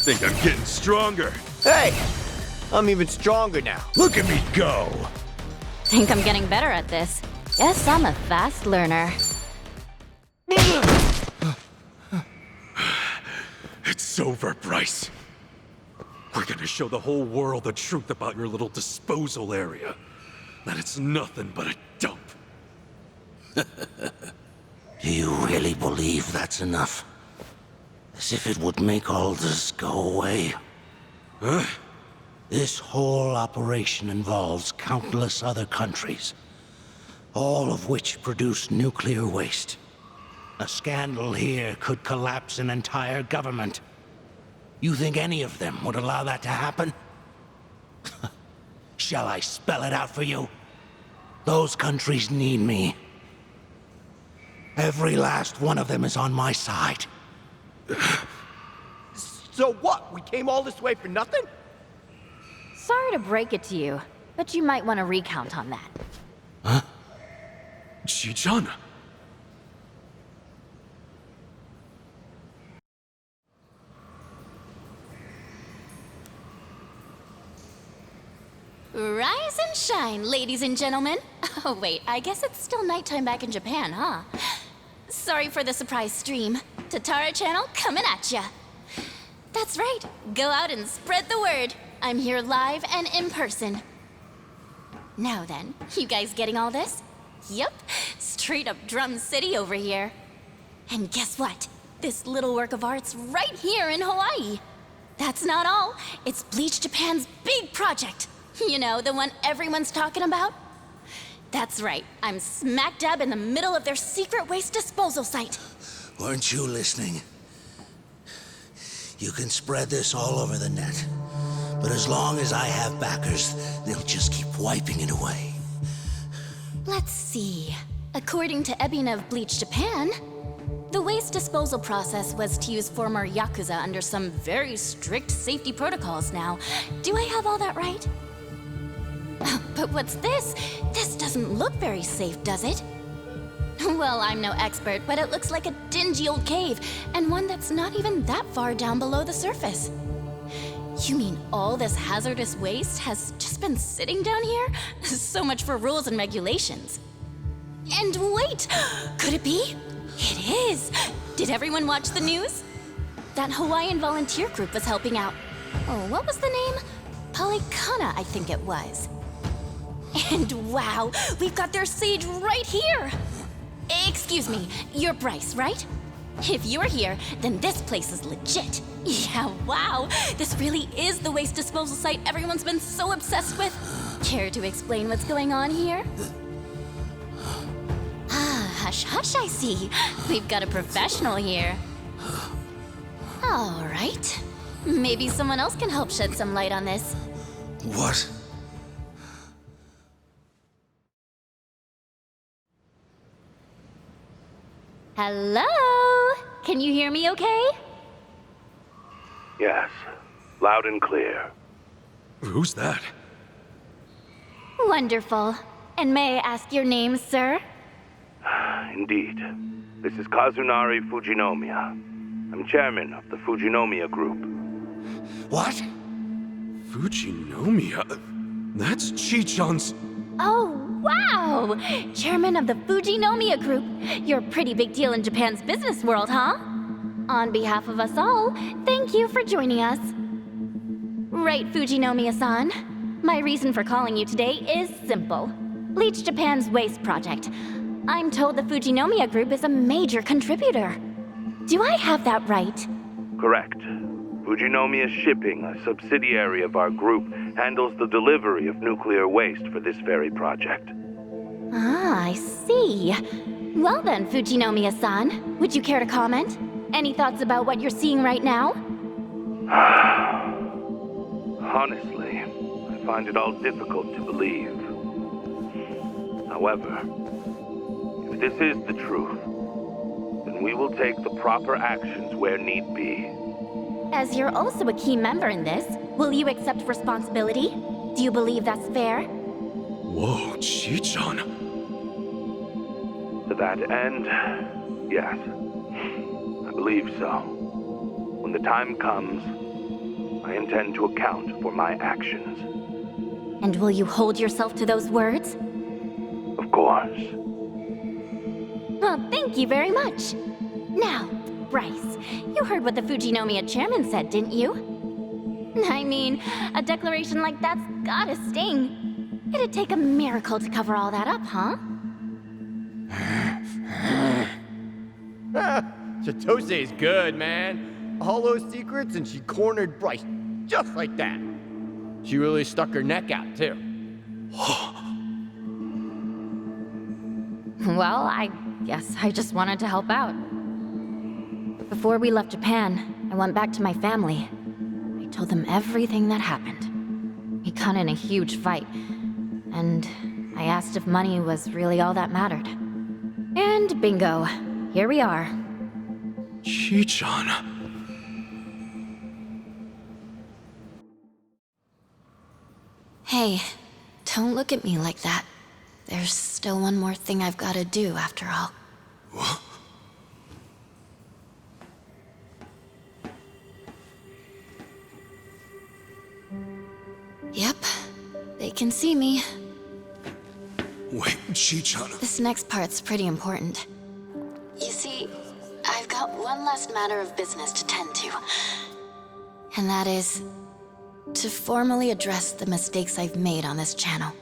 Think I'm getting stronger. Hey! I'm even stronger now. Look at me go! Think I'm getting better at this. Guess I'm a fast learner. It's over, Bryce. We're gonna show the whole world the truth about your little disposal area. That it's nothing but a dump. Do you really believe that's enough? As if it would make all this go away. Huh? This whole operation involves countless other countries, all of which produce nuclear waste. A scandal here could collapse an entire government. You think any of them would allow that to happen? Shall I spell it out for you? Those countries need me. Every last one of them is on my side. So what? We came all this way for nothing? Sorry to break it to you, but you might want to recount on that. Huh? Ichiban. Rise and shine, ladies and gentlemen. Oh wait, I guess it's still nighttime back in Japan, huh? Sorry for the surprise stream. Tatara channel coming at ya. That's right, go out and spread the word. I'm here live and in person. Now then, you guys getting all this? Yup, straight up Drum City over here. And guess what? This little work of art's right here in Hawaii. That's not all. It's Bleach Japan's big project. You know, the one everyone's talking about? That's right, I'm smack dab in the middle of their secret waste disposal site. Weren't you listening? You can spread this all over the net. But as long as I have backers, they'll just keep wiping it away. Let's see. According to Ebina of Bleach Japan, the waste disposal process was to use former Yakuza under some very strict safety protocols now. Do I have all that right? But what's this? This doesn't look very safe, does it? Well, I'm no expert, but it looks like a dingy old cave, and one that's not even that far down below the surface. You mean all this hazardous waste has just been sitting down here? So much for rules and regulations. And wait! Could it be? It is! Did everyone watch the news? That Hawaiian volunteer group was helping out. Oh, what was the name? Polycana, I think it was. And wow, we've got their sage right here! Excuse me, you're Bryce, right? If you're here, then this place is legit. Yeah, wow, this really is the waste disposal site everyone's been so obsessed with. Care to explain what's going on here? Ah, hush hush, I see. We've got a professional here. All right. Maybe someone else can help shed some light on this. What? Hello? Can you hear me okay? Yes, loud and clear. Who's that? Wonderful. And may I ask your name, sir? Indeed. This is Kazunari Fujinomiya. I'm chairman of the Fujinomiya Group. What? Fujinomiya? That's Chichan's... Oh, wow! Chairman of the Fujinomiya Group. You're a pretty big deal in Japan's business world, huh? On behalf of us all, thank you for joining us. Right, Fujinomiya-san. My reason for calling you today is simple. Bleach Japan's waste project. I'm told the Fujinomiya Group is a major contributor. Do I have that right? Correct. Fujinomiya Shipping, a subsidiary of our group, handles the delivery of nuclear waste for this very project. Ah, I see. Well then, Fujinomiya-san, would you care to comment? Any thoughts about what you're seeing right now? Honestly, I find it all difficult to believe. However, if this is the truth, then we will take the proper actions where need be. As you're also a key member in this, will you accept responsibility? Do you believe that's fair? Whoa, Chichan. To that end, yes. I believe so. When the time comes, I intend to account for my actions. And will you hold yourself to those words? Of course. Well, thank you very much. Now, Bryce, you heard what the Fujinomiya chairman said, didn't you? I mean, a declaration like that's gotta sting. It'd take a miracle to cover all that up, huh? Chitose is good, man. All those secrets, and she cornered Bryce just like that. She really stuck her neck out, too. Well, I guess I just wanted to help out. Before we left Japan, I went back to my family. I told them everything that happened. We got in a huge fight, and I asked if money was really all that mattered. And bingo, here we are. Chi-chan. Hey, don't look at me like that. There's still one more thing I've got to do, after all. What? Yep, they can see me. Wait, Chi-chan. This next part's pretty important. You see, I've got one last matter of business to tend to. And that is to formally address the mistakes I've made on this channel.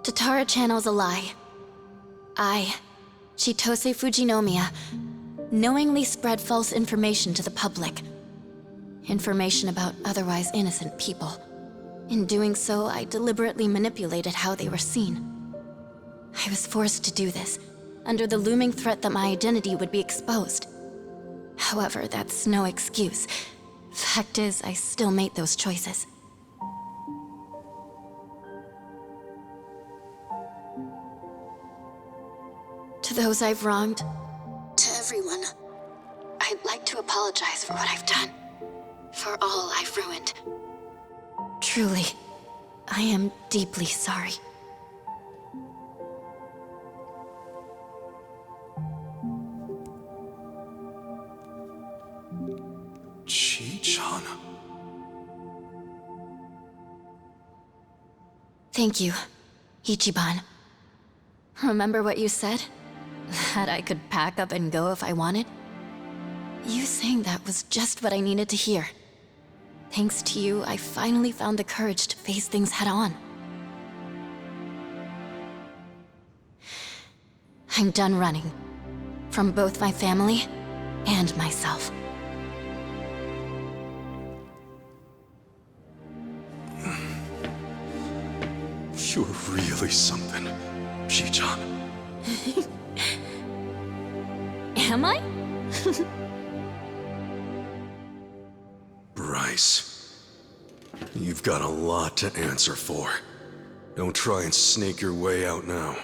Tatara Channel's a lie. I, Chitose Fujinomiya, knowingly spread false information to the public. Information about otherwise innocent people. In doing so, I deliberately manipulated how they were seen. I was forced to do this, under the looming threat that my identity would be exposed. However, that's no excuse. Fact is, I still made those choices. To those I've wronged, to everyone, I'd like to apologize for what I've done. For all I've ruined. Truly, I am deeply sorry. Chi-chan. Thank you, Ichiban. Remember what you said? That I could pack up and go if I wanted? You saying that was just what I needed to hear. Thanks to you, I finally found the courage to face things head on. I'm done running. From both my family and myself. You're really something, Chi-chan. Am I? Bryce, you've got a lot to answer for. Don't try and snake your way out now.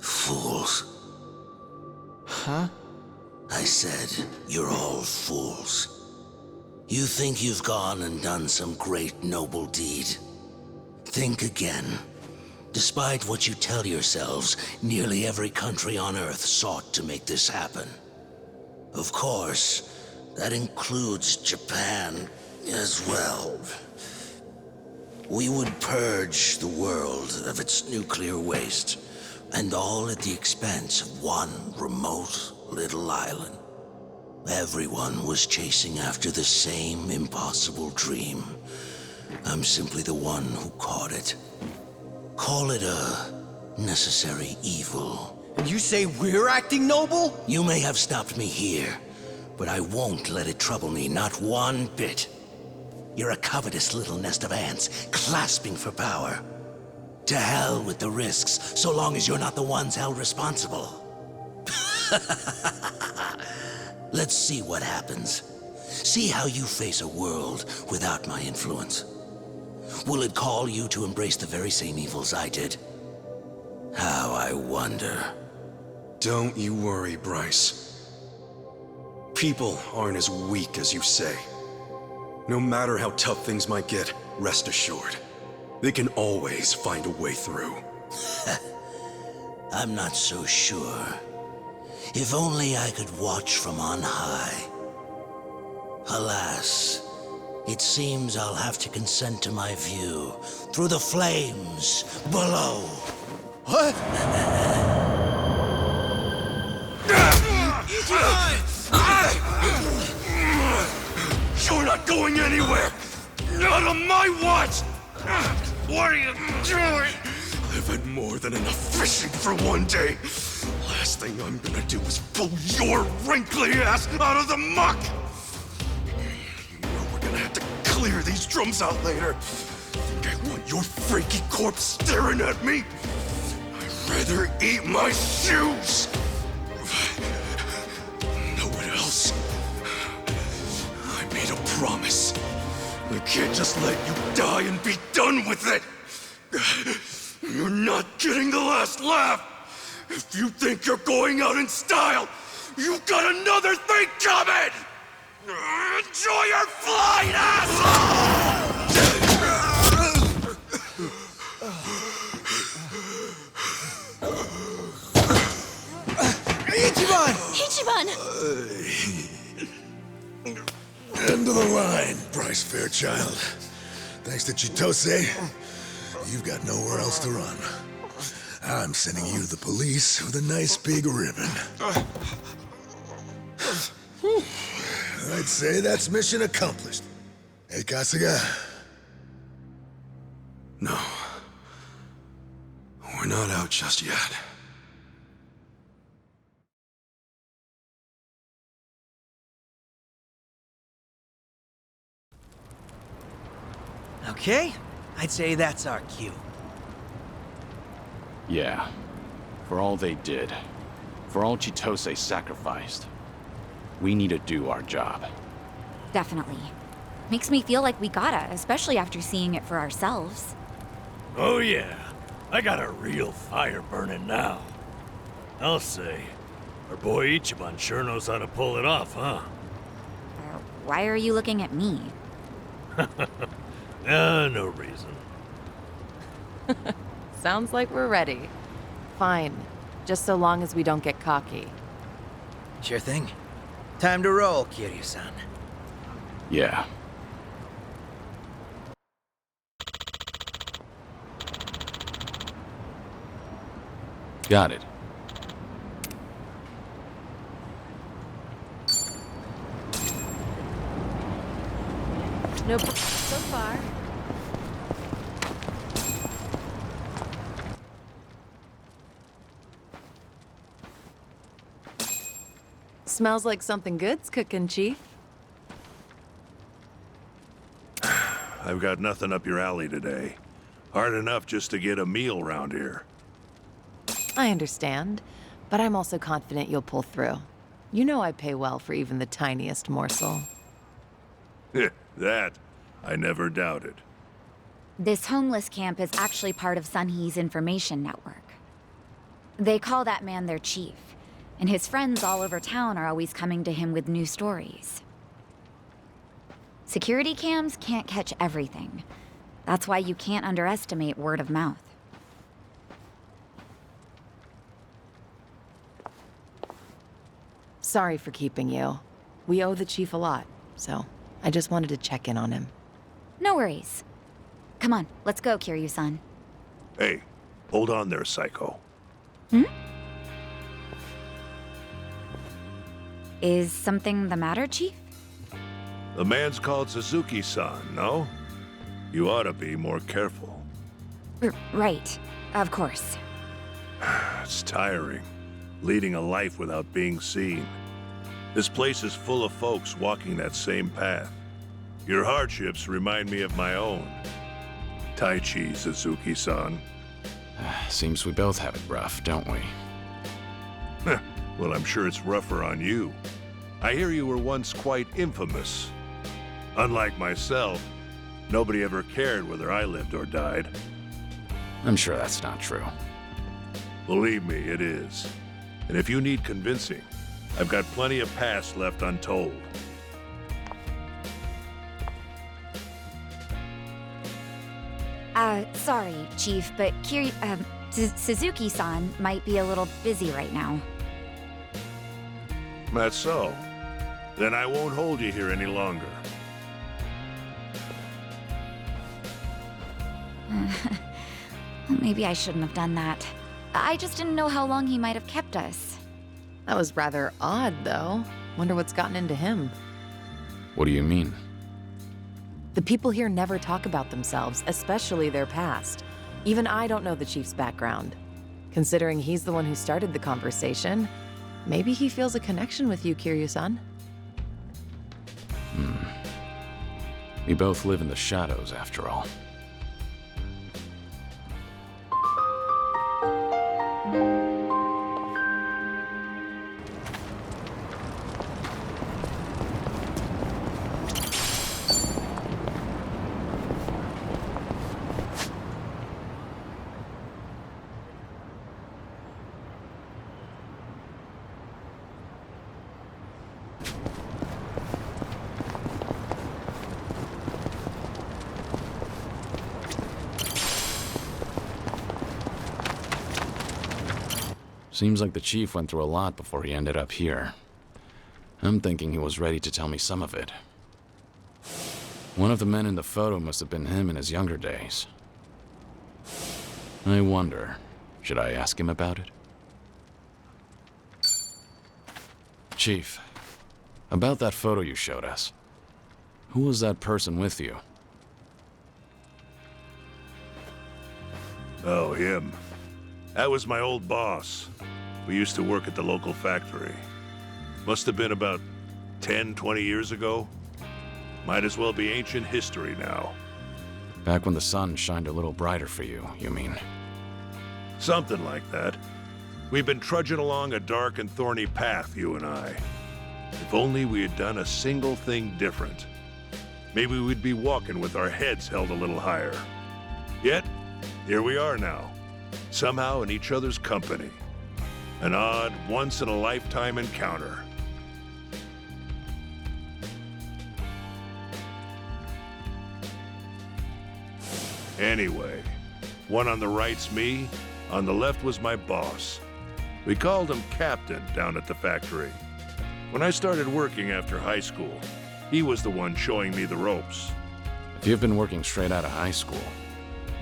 Fools. Huh? I said, you're all fools. You think you've gone and done some great noble deed. Think again. Despite what you tell yourselves, nearly every country on Earth sought to make this happen. Of course, that includes Japan as well. We would purge the world of its nuclear waste, and all at the expense of one remote little island. Everyone was chasing after the same impossible dream. I'm simply the one who caught it. Call it a necessary evil. And you say we're acting noble? You may have stopped me here, but I won't let it trouble me, not one bit. You're a covetous little nest of ants, clasping for power. To hell with the risks, so long as you're not the ones held responsible. Let's see what happens. See how you face a world without my influence. Will it call you to embrace the very same evils I did? How I wonder. Don't you worry, Bryce. People aren't as weak as you say. No matter how tough things might get, rest assured, they can always find a way through. I'm not so sure. If only I could watch from on high. Alas, it seems I'll have to consent to my view through the flames below. What? You're not going anywhere! Not on my watch! What are you doing? I've had more than enough fishing for one day. Last thing I'm gonna do is pull your wrinkly ass out of the muck! You know we're gonna have to clear these drums out later. Think I want your freaky corpse staring at me? I'd rather eat my shoes! Know what else? I made a promise. I can't just let you die and be done with it! You're not getting the last laugh! If you think you're going out in style, you've got another thing coming! Enjoy your flight, asshole! Ichiban! Ichiban! End of the line, Bryce Fairchild. Thanks to Chitose, you've got nowhere else to run. I'm sending you to the police with a nice big ribbon. I'd say that's mission accomplished. Hey, Kasuga. No. We're not out just yet. Okay, I'd say that's our cue. Yeah. For all they did, for all Chitose sacrificed, we need to do our job. Definitely. Makes me feel like we gotta, especially after seeing it for ourselves. Oh yeah, I got a real fire burning now. I'll say, our boy Ichiban sure knows how to pull it off, huh? Why are you looking at me? No reason. Sounds like we're ready. Fine, just so long as we don't get cocky. Sure thing. Time to roll, Kiryu-san. Yeah. Got it. No problem so far. Smells like something good's cooking, Chief. I've got nothing up your alley today. Hard enough just to get a meal round here. I understand, but I'm also confident you'll pull through. You know I pay well for even the tiniest morsel. That, I never doubted. This homeless camp is actually part of Sunhee's information network. They call that man their chief, and his friends all over town are always coming to him with new stories. Security cams can't catch everything. That's why you can't underestimate word of mouth. Sorry for keeping you. We owe the chief a lot, so I just wanted to check in on him. No worries. Come on, let's go, Kiryu-san. Hey, hold on there, Psycho. Is something the matter, Chief? The man's called Suzuki-san, no? You ought to be more careful. Right, of course. It's tiring, leading a life without being seen. This place is full of folks walking that same path. Your hardships remind me of my own. Taichi, Suzuki-san. Seems we both have it rough, don't we? Well, I'm sure it's rougher on you. I hear you were once quite infamous. Unlike myself, nobody ever cared whether I lived or died. I'm sure that's not true. Believe me, it is. And if you need convincing, I've got plenty of past left untold. Sorry, Chief, but Suzuki-san might be a little busy right now. That's so. Then I won't hold you here any longer. Maybe I shouldn't have done that. I just didn't know how long he might have kept us. That was rather odd, though. Wonder what's gotten into him. What do you mean? The people here never talk about themselves, especially their past. Even I don't know the chief's background. Considering he's the one who started the conversation, maybe he feels a connection with you, Kiryu-san. We both live in the shadows, after all. Seems like the chief went through a lot before he ended up here. I'm thinking he was ready to tell me some of it. One of the men in the photo must have been him in his younger days. I wonder, should I ask him about it? Chief, about that photo you showed us. Who was that person with you? Oh, him. That was my old boss. We used to work at the local factory. Must have been about 10, 20 years ago. Might as well be ancient history now. Back when the sun shined a little brighter for you, you mean? Something like that. We've been trudging along a dark and thorny path, you and I. If only we had done a single thing different. Maybe we'd be walking with our heads held a little higher. Yet, here we are now. Somehow in each other's company. An odd, once-in-a-lifetime encounter. Anyway, one on the right's me, on the left was my boss. We called him Captain down at the factory. When I started working after high school, he was the one showing me the ropes. If you've been working straight out of high school,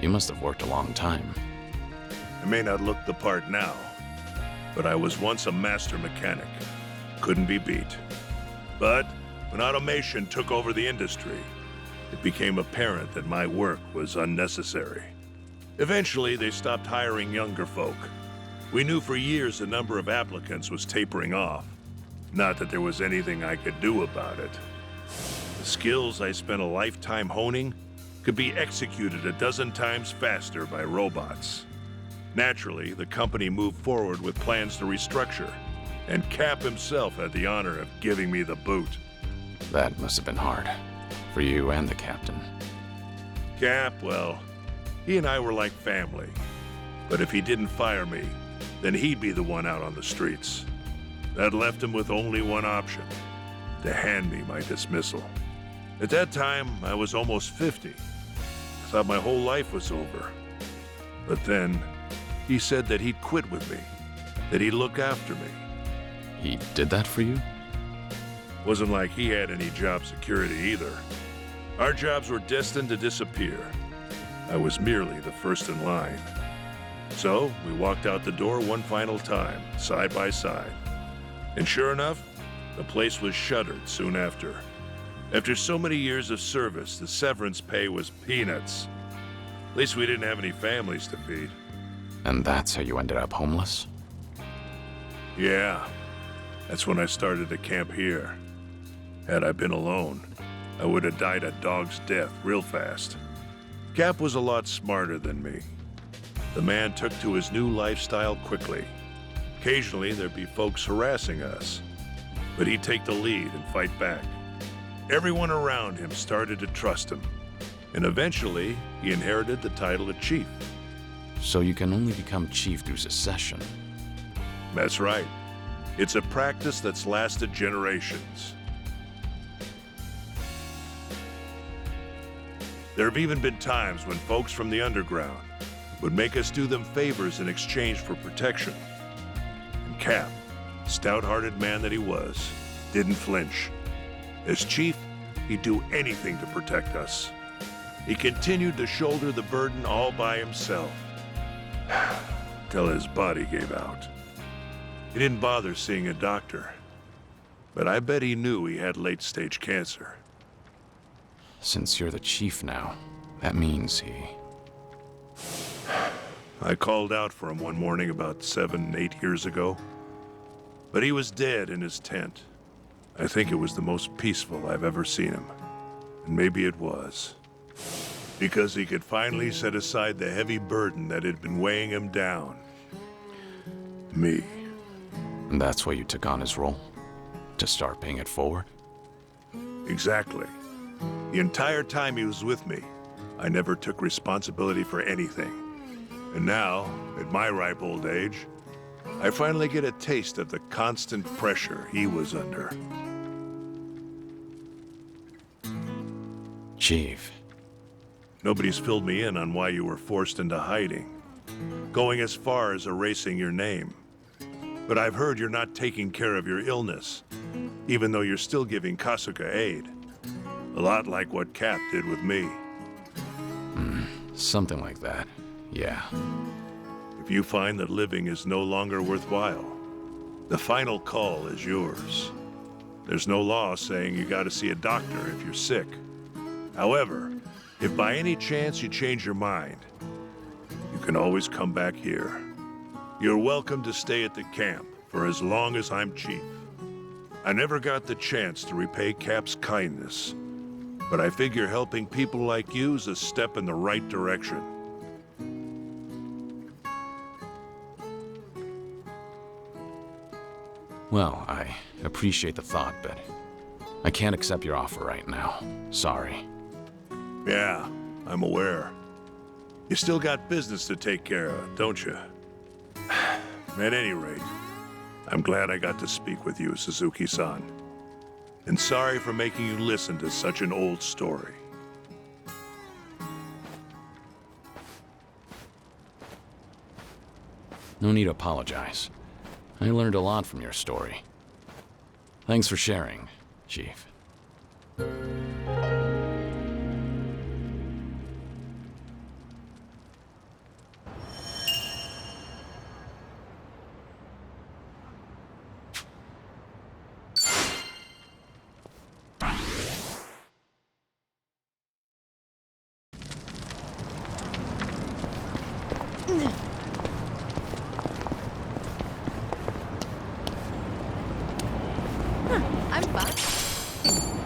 you must have worked a long time. I may not look the part now, but I was once a master mechanic. Couldn't be beat. But when automation took over the industry, it became apparent that my work was unnecessary. Eventually, they stopped hiring younger folk. We knew for years the number of applicants was tapering off. Not that there was anything I could do about it. The skills I spent a lifetime honing could be executed a dozen times faster by robots. Naturally, the company moved forward with plans to restructure, and Cap himself had the honor of giving me the boot. That must have been hard, for you and the captain. Cap, well, he and I were like family. But if he didn't fire me, then he'd be the one out on the streets. That left him with only one option, to hand me my dismissal. At that time, I was almost 50. I thought my whole life was over. But then, he said that he'd quit with me, that he'd look after me. He did that for you? Wasn't like he had any job security either. Our jobs were destined to disappear. I was merely the first in line. So, we walked out the door one final time, side by side. And sure enough, the place was shuttered soon after. After so many years of service, the severance pay was peanuts. At least we didn't have any families to feed. And that's how you ended up homeless? Yeah, that's when I started to camp here. Had I been alone, I would have died a dog's death real fast. Cap was a lot smarter than me. The man took to his new lifestyle quickly. Occasionally, there'd be folks harassing us, but he'd take the lead and fight back. Everyone around him started to trust him, and eventually, he inherited the title of chief. So you can only become chief through succession. That's right. It's a practice that's lasted generations. There have even been times when folks from the underground, would make us do them favors in exchange for protection. And Cap, stout-hearted man that he was, didn't flinch. As chief, he'd do anything to protect us. He continued to shoulder the burden all by himself, till his body gave out. He didn't bother seeing a doctor, but I bet he knew he had late-stage cancer. Since you're the chief now, that means he... I called out for him one morning about 7, 8 years ago, but he was dead in his tent. I think it was the most peaceful I've ever seen him, and maybe it was. Because he could finally set aside the heavy burden that had been weighing him down. Me. And that's why you took on his role? To start paying it forward? Exactly. The entire time he was with me, I never took responsibility for anything. And now, at my ripe old age, I finally get a taste of the constant pressure he was under. Chief. Nobody's filled me in on why you were forced into hiding, going as far as erasing your name. But I've heard you're not taking care of your illness, even though you're still giving Kasuga aid. A lot like what Cap did with me. Something like that, yeah. If you find that living is no longer worthwhile, the final call is yours. There's no law saying you gotta see a doctor if you're sick. However, if by any chance you change your mind, you can always come back here. You're welcome to stay at the camp for as long as I'm chief. I never got the chance to repay Cap's kindness, but I figure helping people like you is a step in the right direction. Well, I appreciate the thought, but I can't accept your offer right now. Sorry. Yeah, I'm aware. You still got business to take care of, don't you? At any rate, I'm glad I got to speak with you, Suzuki-san. And sorry for making you listen to such an old story. No need to apologize. I learned a lot from your story. Thanks for sharing, Chief. I'm fine.